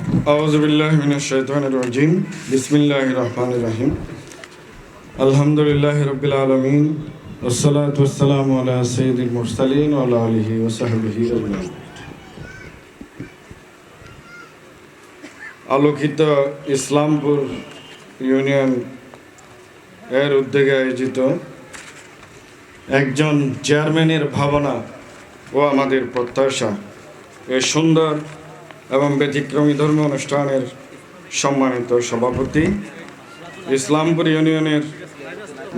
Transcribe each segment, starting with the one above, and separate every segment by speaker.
Speaker 1: আউযুবিল্লাহি মিনাশ শাইতানির রাজিম। বিসমিল্লাহির রহমানির রহিম। আলহামদুলিল্লাহি রাব্বিল আলামিন। ওয়াসসালাতু ওয়াসসালামু আলা সাইয়্যিদিল মুরসালিন ওয়া আলা আলিহি ওয়া সাহবিহি আজমাইন। আলোকিত ইসলামপুর ইউনিয়ন এর উদ্যোগে আয়োজিত একজন চেয়ারম্যানের ভাবনা ও আমাদের প্রত্যাশা এই সুন্দর এবং ব্যতিক্রমী ধর্ম অনুষ্ঠানের সম্মানিত সভাপতি, ইসলামপুর ইউনিয়নের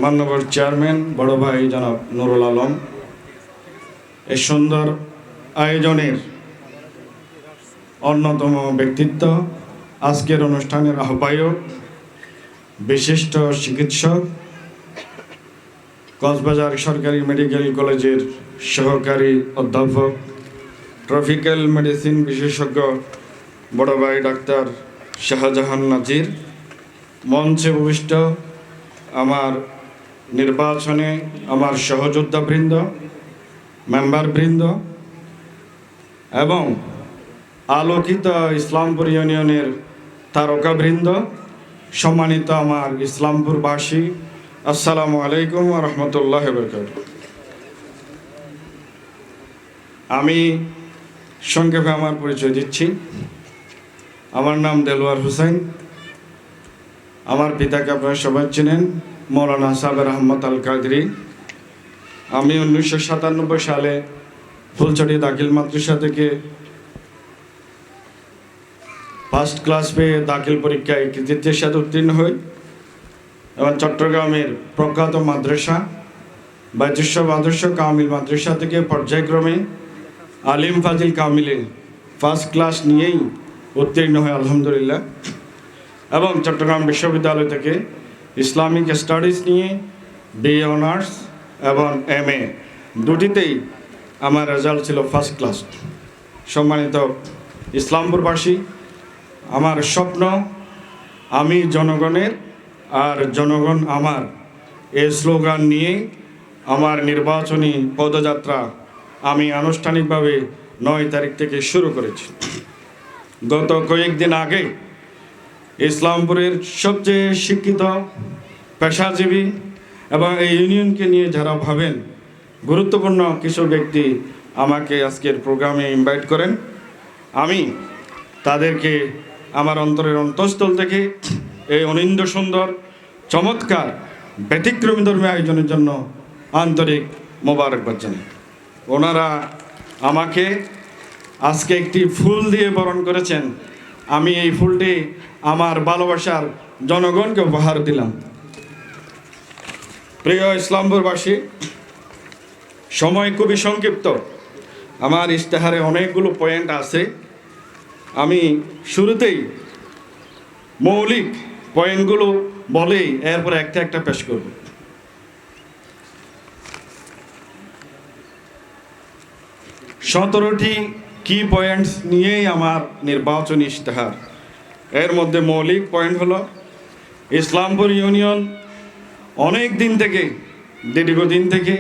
Speaker 1: মাননীয় চেয়ারম্যান বড় ভাই জনাব নুরুল আলম, এই সুন্দর আয়োজনের অন্যতম ব্যক্তিত্ব, আজকের অনুষ্ঠানের আহ্বায়ক, বিশিষ্ট চিকিৎসক, কক্সবাজার সরকারি মেডিকেল কলেজের সহকারী অধ্যাপক, ট্রপিক্যাল মেডিসিন বিশেষজ্ঞ বড় ভাই ডাক্তার শাহজাহান নাজির, মঞ্চে উপবিষ্ট আমার নির্বাচনে আমার সহযোদ্ধাবৃন্দ, মেম্বারবৃন্দ এবং আলোকিত ইসলামপুর ইউনিয়নের তারকাবৃন্দ, সম্মানিত আমার ইসলামপুরবাসী, আসসালামু আলাইকুম ওয়া রাহমাতুল্লাহি ওয়া বারাকাতুহু। আমি সংক্ষেপে আমার পরিচয় দিচ্ছি। আমার নাম দেলোয়ার হোসেন। আমার পিতাকে আপনারা সবাই চেনেন, মৌলানা সাবের আহমদ আল কাদরি। আমি 1997 সালে ফুলছড়ি দাখিল মাদ্রাসা থেকে ফার্স্ট ক্লাস পেয়ে দাখিল পরীক্ষায় কৃতিত্বের সাথে উত্তীর্ণ হই এবং চট্টগ্রামের প্রখ্যাত মাদ্রাসা বাইতুস আদর্শ কামিল মাদ্রাসা থেকে পর্যায়ক্রমে আলিম ফাজিল কামিলে ফার্স্ট ক্লাস নিয়েই উত্তীর্ণ হয় আলহামদুলিল্লাহ, এবং চট্টগ্রাম বিশ্ববিদ্যালয় থেকে ইসলামিক স্টাডিজ নিয়ে বিএ অনার্স এবং এমএ দুটিতেই আমার রেজাল্ট ছিল ফার্স্ট ক্লাস। সম্মানিত ইসলামপুরবাসী, আমার স্বপ্ন আমি জনগণের আর জনগণ আমার, এই স্লোগান নিয়ে আমার নির্বাচনী পদযাত্রা আমি আনুষ্ঠানিকভাবে 9 তারিখ থেকে শুরু করেছি। গত কয়েকদিন আগে ইসলামপুরের সবচেয়ে শিক্ষিত, পেশাজীবী এবং এই ইউনিয়নকে নিয়ে যারা ভাবেন গুরুত্বপূর্ণ কিছু ব্যক্তি আমাকে আজকের প্রোগ্রামে ইনভাইট করেন। আমি তাদেরকে আমার অন্তরের অন্তঃস্থল থেকে এই অনিন্দ সুন্দর চমৎকার ব্যতিক্রমী ধর্মী আয়োজনের জন্য আন্তরিক মোবারকবাদ জানাই। ওনারা আমাকে আজকে একটি ফুল দিয়ে বরণ করেছেন। আমি এই ফুলটি আমার ভালোবাসার জনগণকে উপহার দিলাম। প্রিয় ইসলামপুরবাসী, সময় খুবই সংক্ষিপ্ত। আমার ইশতেহারে অনেকগুলো পয়েন্ট আছে। আমি শুরুতেই মৌলিক পয়েন্টগুলো বলেই এরপর একটা একটা পেশ করব। সতেরোটি কি পয়েন্টস নিয়েই আমার নির্বাচনী ইশতেহার। এর মধ্যে মৌলিক পয়েন্ট হলো, ইসলামপুর ইউনিয়ন অনেক দিন থেকে, দীর্ঘদিন থেকে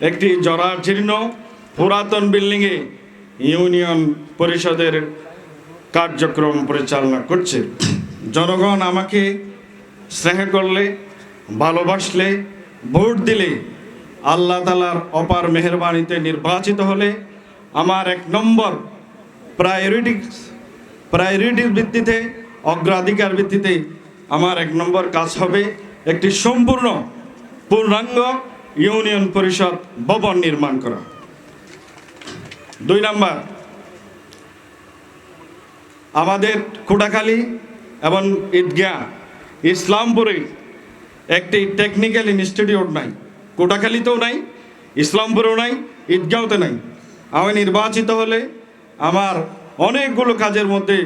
Speaker 1: একটি জরাজীর্ণ পুরাতন বিল্ডিংয়ে ইউনিয়ন পরিষদের কার্যক্রম পরিচালনা করছে। জনগণ আমাকে স্নেহ করলে, ভালোবাসলে, ভোট দিলে, আল্লাহ তাআলার অপার মেহেরবানিতে নির্বাচিত হলে আমার 1 নম্বর প্রায়োরিটির ভিত্তিতে, অগ্রাধিকার ভিত্তিতে আমার 1 নম্বর কাজ হবে একটি সম্পূর্ণ পূর্ণাঙ্গ ইউনিয়ন পরিষদ ভবন নির্মাণ করা। 2 নম্বর, আমাদের কোটাখালী এবং ঈদগাহ, ইসলামপুরে একটি টেকনিক্যাল ইনস্টিটিউট নাই, কোটাখালীতেও নাই, ইসলামপুরেও নাই, ঈদগাঁওতে নাই। আমি নির্বাচিত হলে আমার অনেকগুলো কাজের মধ্যে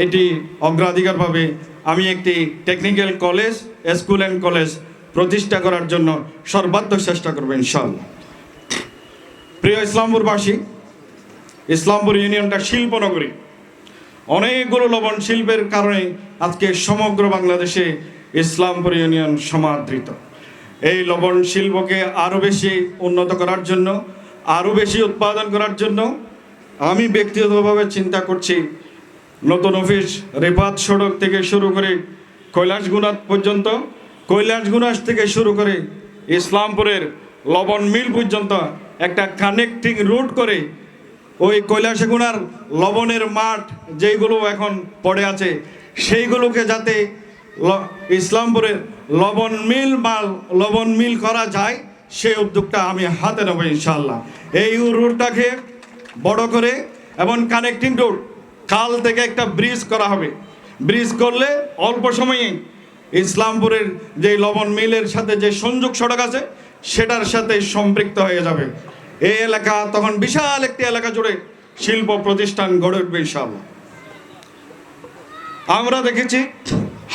Speaker 1: এটি অগ্রাধিকার পাবে। আমি একটি technical college, school and college প্রতিষ্ঠা করার জন্য সর্বাত্মক চেষ্টা করব ইনশাআল্লাহ। প্রিয় ইসলামপুরবাসী, ইসলামপুর ইউনিয়নটা শিল্পনগরী। অনেকগুলো লবণ শিল্পের কারণে আজকে সমগ্র বাংলাদেশে ইসলামপুর ইউনিয়ন সমাদৃত। এই লবণ শিল্পকে আরও বেশি উন্নত করার জন্য, আরও বেশি উৎপাদন করার জন্য আমি ব্যক্তিগতভাবে চিন্তা করছি নতুন অফিস রেফাত সড়ক থেকে শুরু করে কৈলাসগুনাথ পর্যন্ত, কৈলাসগুনাথ থেকে শুরু করে ইসলামপুরের লবণ মিল পর্যন্ত একটা কানেক্টিং রুট করে ওই কৈলাসগুনার লবণের মাঠ যেইগুলো এখন পড়ে আছে সেইগুলোকে যাতে ইসলামপুরের লবণ মিল করা যায় সেই উদ্যোগটা আমি হাতে নেব ইনশাআল্লাহ। এই রুটটাকে বড় করে এবং কানেক্টিং রুট খাল থেকে একটা ব্রিজ করা হবে। ব্রিজ করলে অল্প সময়ে ইসলামপুরের যে লবণ মিলের সাথে যে সংযোগ সড়ক আছে সেটার সাথে সম্পৃক্ত হয়ে যাবে। এই এলাকা তখন বিশাল একটি এলাকা জুড়ে শিল্প প্রতিষ্ঠান গড়ে উঠবে ইনশাআল্লাহ। আমরা দেখেছি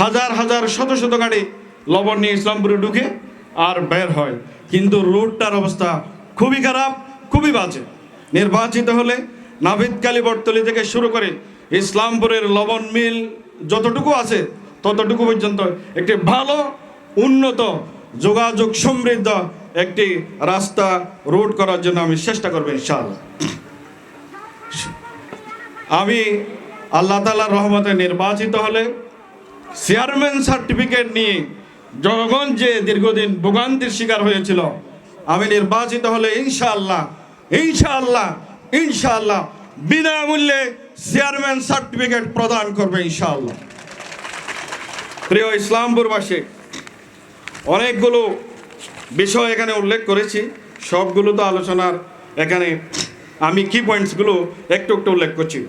Speaker 1: হাজার হাজার শত শত গাড়ি লবণ নিয়ে ইসলামপুরে ঢুকে আর বের হয়, কিন্তু রোডটার অবস্থা খুবই খারাপ, খুবই বাজে। নির্বাচিত হলে নাভিদকালী বটতলী থেকে শুরু করে ইসলামপুরের লবণ মিল যতটুকু আছে ততটুকু পর্যন্ত একটি ভালো উন্নত যোগাযোগ সমৃদ্ধ একটি রাস্তা রোড করার জন্য আমি চেষ্টা করব ইনশাআল্লাহ। আমি আল্লাহ তাআলার রহমতে নির্বাচিত হলে চেয়ারম্যান সার্টিফিকেট নিয়ে জনগণ যে দীর্ঘদিন ভোগান্তির শিকার হয়েছিল, আমি নির্বাচিত হলে ইনশাআল্লাহ ইনশাআল্লাহ ইনশাআল্লাহ বিনামূল্যে চেয়ারম্যান সার্টিফিকেট প্রদান করবে ইনশাআল্লাহ। প্রিয় ইসলামপুরবাসী, অনেকগুলো বিষয় এখানে উল্লেখ করেছি, সবগুলো তো আলোচনার এখানে আমি কি পয়েন্টসগুলো একটু একটু উল্লেখ করছি।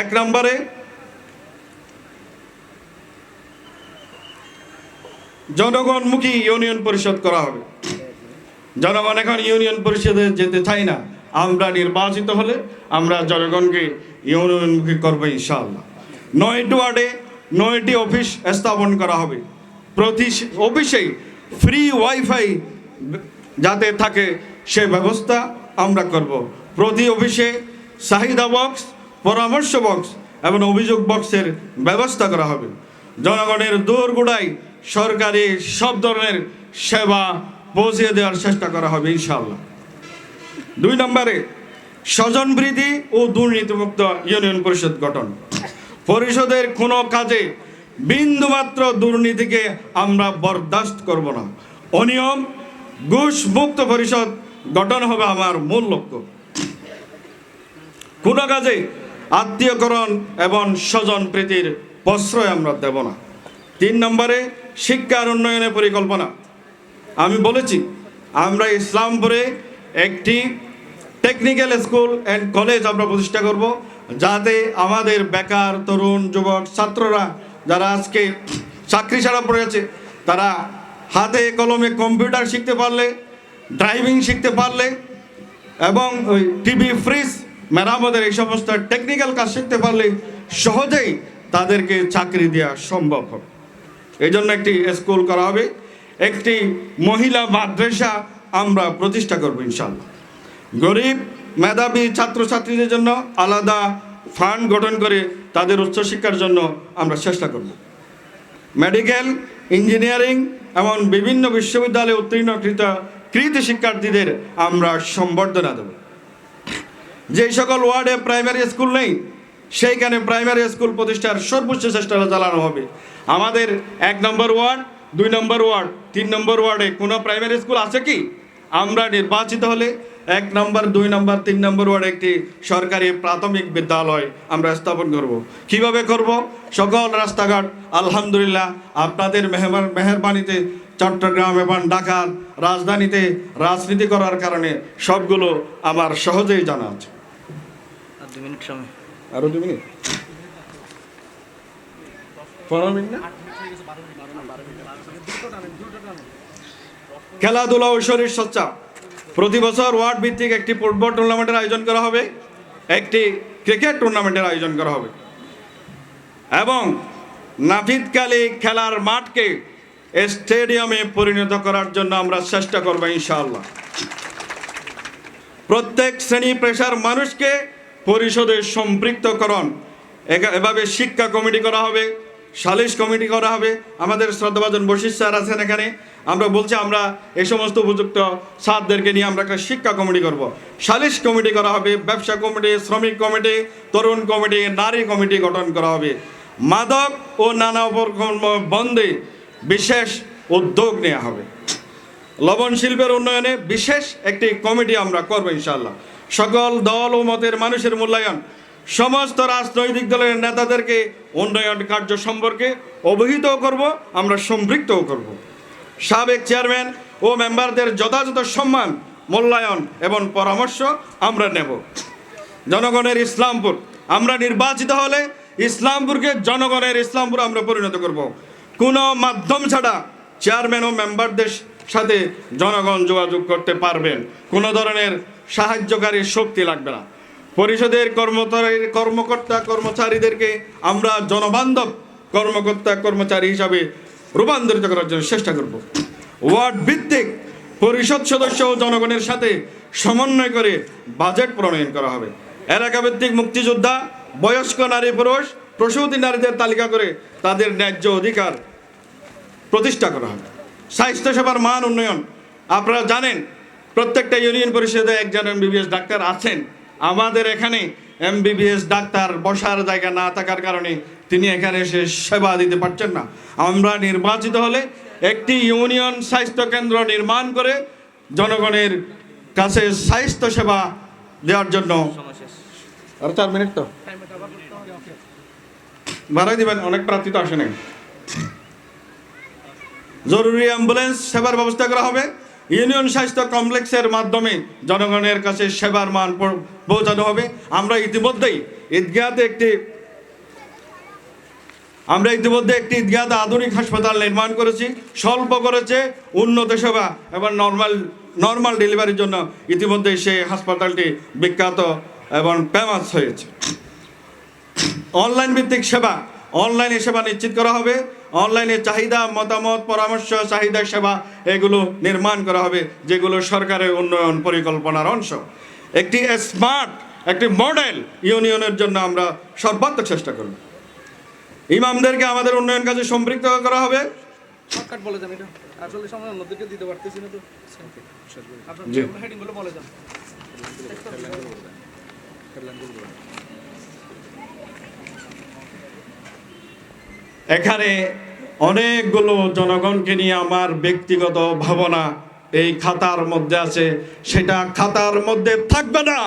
Speaker 1: 1 নম্বরে জনগণমুখী ইউনিয়ন পরিষদ করা হবে। জনগণ এখন ইউনিয়ন পরিষদে যেতে চাই না, আমরা নির্বাচিত হলে আমরা জনগণকে ইউনিয়নমুখী করবো ইনশাআল্লাহ। 9টি ওয়ার্ডে 9টি অফিস স্থাপন করা হবে। প্রতি অফিসেই ফ্রি ওয়াইফাই যাতে থাকে সে ব্যবস্থা আমরা করব। প্রতি অফিসে চাহিদা বক্স, পরামর্শ বক্স এবং অভিযোগ বক্সের ব্যবস্থা করা হবে। জনগণের দোরগোড়ায় সরকারি সব ধরনের সেবা পৌঁছে দেওয়ার চেষ্টা করা হবে ইনশাআল্লাহ। 2 নম্বরে স্বজনপ্রীতি ও দুর্নীতিমুক্ত ইউনিয়ন পরিষদ গঠন। পরিষদের কোনো কাজে বিন্দুমাত্র দুর্নীতিকে আমরা বরদাস্ত করব না। অনিয়ম ঘুষ মুক্ত পরিষদ গঠন হবে আমার মূল লক্ষ্য। কোনো কাজে আত্মীয়করণ এবং স্বজন প্রীতির প্রশ্রয় আমরা দেব না। 3 নম্বরে শিক্ষার উন্নয়নের পরিকল্পনা। আমি বলেছি আমরা ইসলামপুরে একটি টেকনিক্যাল স্কুল অ্যান্ড কলেজ আমরা প্রতিষ্ঠা করব, যাতে আমাদের বেকার তরুণ যুবক ছাত্ররা যারা আজকে চাকরি ছাড়া পড়ে আছে তারা হাতে কলমে কম্পিউটার শিখতে পারলে, ড্রাইভিং শিখতে পারলে এবং ওই টিভি ফ্রিজ মেরামতের এই সমস্ত টেকনিক্যাল কাজ শিখতে পারলে সহজেই তাদেরকে চাকরি দেওয়া সম্ভব হবে। এই জন্য একটি স্কুল করা হবে। একটি মহিলা মাদ্রাসা আমরা প্রতিষ্ঠা করব ইনশাআল্লাহ। গরিব মেধাবী ছাত্রছাত্রীদের জন্য আলাদা ফান্ড গঠন করে তাদের উচ্চশিক্ষার জন্য আমরা চেষ্টা করব। মেডিকেল, ইঞ্জিনিয়ারিং এবং বিভিন্ন বিশ্ববিদ্যালয়ে উত্তীর্ণ কৃতি শিক্ষার্থীদের আমরা সম্বর্ধনা দেব। যে সকল ওয়ার্ডে প্রাইমারি স্কুল নেই সেইখানে প্রাইমারি স্কুল প্রতিষ্ঠার সর্বোচ্চ চেষ্টা চালানো হবে। আমাদের 1 নম্বর ওয়ার্ড, 2 নম্বর ওয়ার্ড, 3 নম্বর ওয়ার্ডে কোনো প্রাইমারি স্কুল আছে কি? আমরা নির্বাচিত হলে 1 নম্বর, 2 নম্বর, 3 নম্বর ওয়ার্ডে একটি সরকারি প্রাথমিক বিদ্যালয় আমরা স্থাপন করব। কিভাবে করব? সকল রাস্তাঘাট আলহামদুলিল্লাহ আপনাদের মেহেরবানিতে চট্টগ্রাম এবং ঢাকার রাজধানীতে রাজনীতি করার কারণে সবগুলো আমার সহজেই জানা আছে। আরো 2 মিনিট, 15 মিনিট না? খেলাধুলা ও শরীর চর্চা। প্রতি বছর ওয়ার্ড ভিত্তিক একটি ফুটবল টুর্নামেন্টের আয়োজন করা হবে, একটি ক্রিকেট টুর্নামেন্টের আয়োজন করা হবে এবং নাফিদকালী খেলার মাঠকে স্টেডিয়ামে পরিণত করার জন্য আমরা চেষ্টা করব ইনশাআল্লাহ। প্রত্যেক শ্রেণী পেশার মানুষকে পরিষদে সম্পৃক্তকরণ, এভাবে শিক্ষা কমিটি করা হবে, সালিশ কমিটি করা হবে। আমাদের শ্রদ্ধাভাজন বশির স্যার আছেন এখানে, আমরা বলছি আমরা এই সমস্ত উপযুক্ত স্যারদেরকে নিয়ে আমরা একটা শিক্ষা কমিটি করব। সালিশ কমিটি করা হবে, ব্যবসা কমিটি, শ্রমিক কমিটি, তরুণ কমিটি, নারী কমিটি গঠন করা হবে। মাদক ও নানা অপকর্ম বন্ধে বিশেষ উদ্যোগ নেওয়া হবে। লবণ শিল্পের উন্নয়নে বিশেষ একটি কমিটি আমরা করবো ইনশাআল্লাহ। সকল দল ও মতের মানুষের মূল্যায়ন, সমস্ত রাজনৈতিক দলের নেতাদেরকে উন্নয়ন কার্য সম্পর্কে অবহিত করব, আমরা সম্পৃক্তও করব। সাবেক চেয়ারম্যান ও মেম্বারদের যথাযথ সম্মান, মূল্যায়ন এবং পরামর্শ আমরা নেব। জনগণের ইসলামপুর, আমরা নির্বাচিত হলে ইসলামপুরকে জনগণের ইসলামপুর আমরা পরিণত করব। কোনো মাধ্যম ছাড়া চেয়ারম্যান ও মেম্বারদের সাথে জনগণ যোগাযোগ করতে পারবেন, কোনো ধরনের সাহায্যকারী শক্তি লাগবে না। পরিষদের কর্মকর্তা কর্মচারীদেরকে আমরা জনবান্ধব কর্মকর্তা কর্মচারী হিসাবে রূপান্তরিত করার জন্য চেষ্টা করব। ওয়ার্ড ভিত্তিক পরিষদ সদস্য ও জনগণের সাথে সমন্বয় করে বাজেট প্রণয়ন করা হবে। এলাকা ভিত্তিক মুক্তিযোদ্ধা, বয়স্ক নারী পুরুষ, প্রসূতি নারীদের তালিকা করে তাদের ন্যায্য অধিকার প্রতিষ্ঠা করা হবে। স্বাস্থ্যসেবার মান উন্নয়ন, আপনারা জানেন প্রত্যেকটা ইউনিয়ন পরিষদে একজন MBBS ডাক্তার আছেন। আমাদের এখানে MBBS ডাক্তার বসার জায়গা না থাকার কারণে তিনি এখানে এসে সেবা দিতে পারছেন না। আমরা নির্বাচিত হলে একটি ইউনিয়ন স্বাস্থ্য কেন্দ্র নির্মাণ করে জনগণের কাছে স্বাস্থ্য সেবা দেওয়ার জন্য, আর 4 মিনিট তো বাড়াই দিবেন, অনেক প্রার্থী তো আসে নাই, জরুরি অ্যাম্বুলেন্স সেবার ব্যবস্থা করা হবে। ইউনিয়ন স্বাস্থ্য কমপ্লেক্সের মাধ্যমে জনগণের কাছে সেবার মান পৌঁছানো হবে। আমরা ইতিমধ্যেই একটি ঈদগাহতে আধুনিক হাসপাতাল নির্মাণ করেছি, স্বল্প করেছে উন্নত সেবা এবং নর্মাল ডেলিভারির জন্য ইতিমধ্যেই সেই হাসপাতালটি বিখ্যাত এবং ফেমাস হয়েছে। অনলাইন ভিত্তিক সেবা, অনলাইনে সেবা নিশ্চিত করা হবে। অনলাইনে চাহিদা, মতামত, পরামর্শ, চাহিদা সেবা এগুলো নির্মাণ করা হবে, যেগুলো সরকারের উন্নয়ন পরিকল্পনার অংশ। একটি স্মার্ট, একটি মডেল ইউনিয়নের জন্য আমরা সর্বাত্মক চেষ্টা করব। ইমামদেরকে আমাদের উন্নয়ন কাজে সম্পৃক্ত করা হবে। এখানে অনেকগুলো জনগণকে নিয়ে আমার ব্যক্তিগত ভাবনা এই খাতার মধ্যে আছে, সেটা খাতার মধ্যে থাকবে না।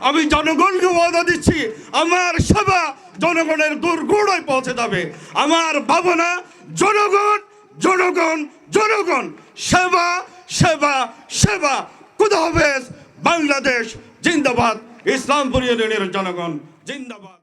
Speaker 1: আমি জনগণকে ওয়াদা দিচ্ছি, আমার সেবা জনগণের দূরগোড়ায় পৌঁছে যাবে। আমার ভাবনা জনগণ, জনগণ, জনগণ, সেবা, সেবা, সেবা। খুদা হাফেজ। বাংলাদেশ জিন্দাবাদ। ইসলামপুর ইউনিয়নের জনগণ জিন্দাবাদ।